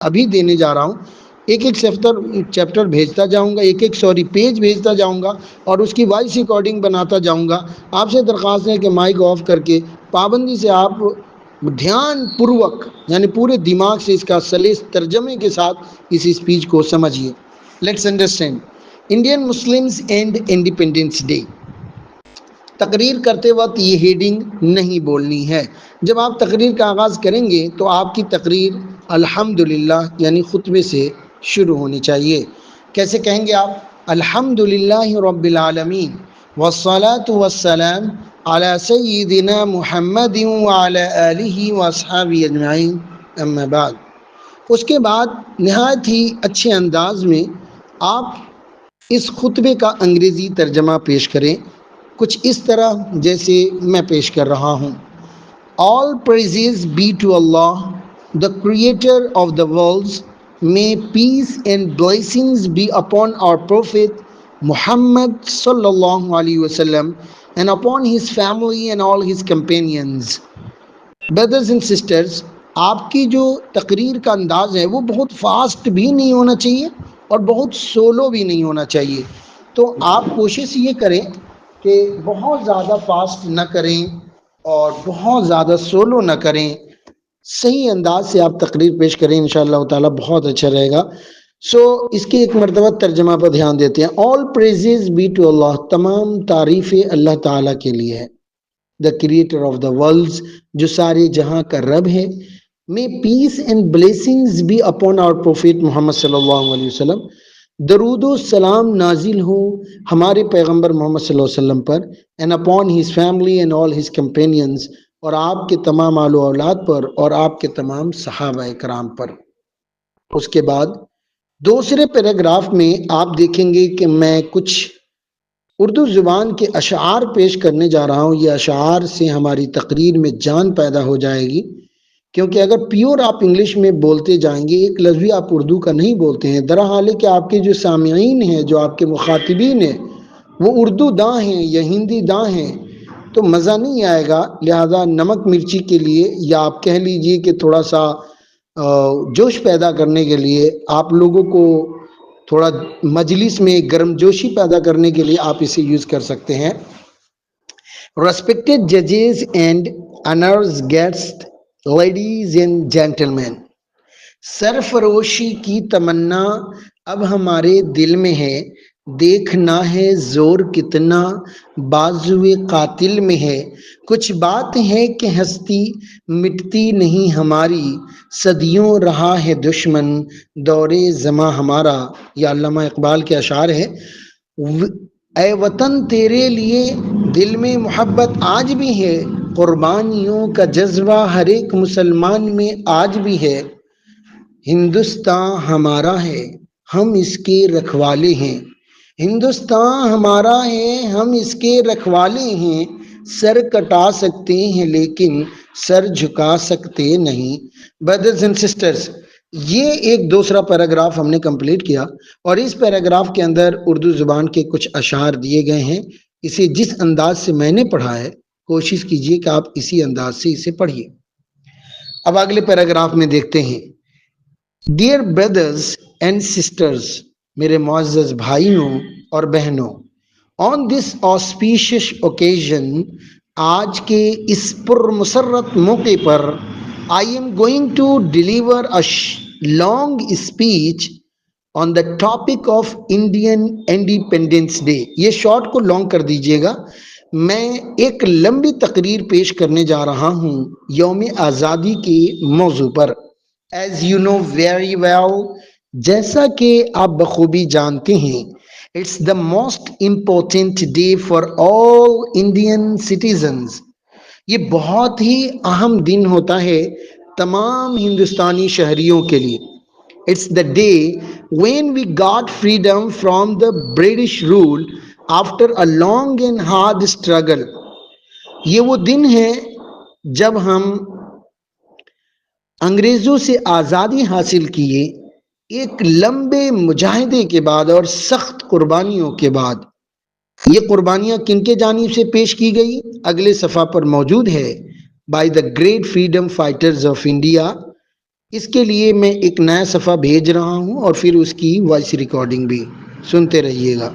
ابھی دینے جا رہا ہوں، ایک ایک چیپٹر بھیجتا جاؤں گا، ایک ایک پیج بھیجتا جاؤں گا اور اس کی وائس ریکارڈنگ بناتا جاؤں گا۔ آپ سے درخواست ہے کہ مائک آف کر کے پابندی سے آپ دھیان پوروک یعنی پورے دماغ سے اس کا سلیس ترجمے کے ساتھ اس اسپیچ کو سمجھیے۔ Let's understand Indian Muslims and independence day. تقریر کرتے وقت یہ ہیڈنگ نہیں بولنی ہے۔ جب آپ تقریر کا آغاز کریں گے تو آپ کی تقریر الحمدللہ یعنی خطبے سے شروع ہونی چاہیے۔ کیسے کہیں گے آپ؟ الحمدللہ رب العالمین والصلاة والسلام علی سیدنا محمد وعلی آلہ واصحابہ اجمعین، اما بعد۔ اس کے بعد نہایت ہی اچھے انداز میں آپ اس خطبے کا انگریزی ترجمہ پیش کریں، کچھ اس طرح جیسے میں پیش کر رہا ہوں۔ All praises be to Allah, the creator of the worlds. May peace and blessings be upon our Prophet Muhammad sallallahu alaihi wasallam and upon his family and all his companions. Brothers and sisters, آپ کی جو تقریر کا انداز ہے وہ بہت fast بھی نہیں ہونا چاہیے اور بہت سولو بھی نہیں ہونا چاہیے۔ تو آپ کوشش یہ کریں کہ بہت زیادہ فاسٹ نہ کریں اور بہت زیادہ سولو نہ کریں، صحیح انداز سے آپ تقریر پیش کریں، انشاءاللہ تعالیٰ بہت اچھا رہے گا۔ اس کے ایک مرتبہ ترجمہ پر دھیان دیتے ہیں۔ All praises be to Allah، تمام تعریفیں اللہ تعالیٰ کے لیے ہے۔ The creator of the worlds، جو سارے جہاں کا رب ہے۔ May peace and blessings be upon our Prophet محمد صلی اللہ علیہ وسلم، درود و سلام نازل ہو ہمارے پیغمبر محمد صلی اللہ علیہ وسلم پر، and upon his family and all his companions، اور آپ کے تمام آل و اولاد پر اور آپ کے تمام صحابہ کرام پر۔ اس کے بعد دوسرے پیراگراف میں آپ دیکھیں گے کہ میں کچھ اردو زبان کے اشعار پیش کرنے جا رہا ہوں۔ یہ اشعار سے ہماری تقریر میں جان پیدا ہو جائے گی، کیونکہ اگر پیور آپ انگلش میں بولتے جائیں گے، ایک لفظ بھی آپ اردو کا نہیں بولتے ہیں، درحال کہ آپ کے جو سامعین ہیں، جو آپ کے مخاطبین ہیں، وہ اردو داں ہیں یا ہندی داں ہیں، تو مزہ نہیں آئے گا۔ لہذا نمک مرچی کے لیے، یا آپ کہہ لیجئے کہ تھوڑا سا جوش پیدا کرنے کے لیے، آپ لوگوں کو تھوڑا مجلس میں گرم جوشی پیدا کرنے کے لیے آپ اسے یوز کر سکتے ہیں۔ Respected judges and honors guests, ladies and gentlemen، سرفروشی کی تمنا اب ہمارے دل میں ہے، دیکھنا ہے زور کتنا بازوئے قاتل میں ہے، کچھ بات ہے کہ ہستی مٹتی نہیں ہماری، صدیوں رہا ہے دشمن دور زماں ہمارا۔ یہ علامہ اقبال کے اشعار ہے۔ اے وطن تیرے لیے دل میں محبت آج بھی ہے، قربانیوں کا جذبہ ہر ایک مسلمان میں آج بھی ہے، ہندوستان ہمارا ہے ہم اس کے رکھوالے ہیں، ہندوستان ہمارا ہے ہم اس کے رکھوالے ہیں، سر کٹا سکتے ہیں لیکن سر جھکا سکتے نہیں۔ Brothers and sisters، یہ ایک دوسرا پیراگراف ہم نے کمپلیٹ کیا، اور اس پیراگراف کے اندر اردو زبان کے کچھ اشعار دیے گئے ہیں۔ اسے جس انداز سے میں نے پڑھا ہے، کوشش کیجئے کہ آپ اسی انداز سے اسے پڑھیے۔ اب اگلے پیراگراف میں دیکھتے ہیں۔ Dear brothers and sisters، میرے معزز بھائیوں اور بہنوں، on this auspicious occasion، آج کے اس پرمسرت موقع پر، I am going to deliver a long speech on the topic of Indian Independence Day۔ یہ شارٹ کو لانگ کر دیجئے گا۔ میں ایک لمبی تقریر پیش کرنے جا رہا ہوں یوم آزادی کے موضوع پر۔ As you know very well، جیسا کہ آپ بخوبی جانتے ہیں، it's the most important day for all Indian citizens۔ یہ بہت ہی اہم دن ہوتا ہے تمام ہندوستانی شہریوں کے لیے۔ It's the day when we got freedom from the British rule after a long and hard struggle۔ یہ وہ دن ہے جب ہم انگریزوں سے آزادی حاصل کیے، ایک لمبے مجاہدے کے بعد اور سخت قربانیوں کے بعد۔ یہ قربانیاں کن کے جانب سے پیش کی گئی؟ اگلے صفحہ پر موجود ہے۔ By the great freedom fighters of India, اس کے لیے میں ایک نیا صفحہ بھیج رہا ہوں اور پھر اس کی وائس ریکارڈنگ بھی سنتے رہیے گا۔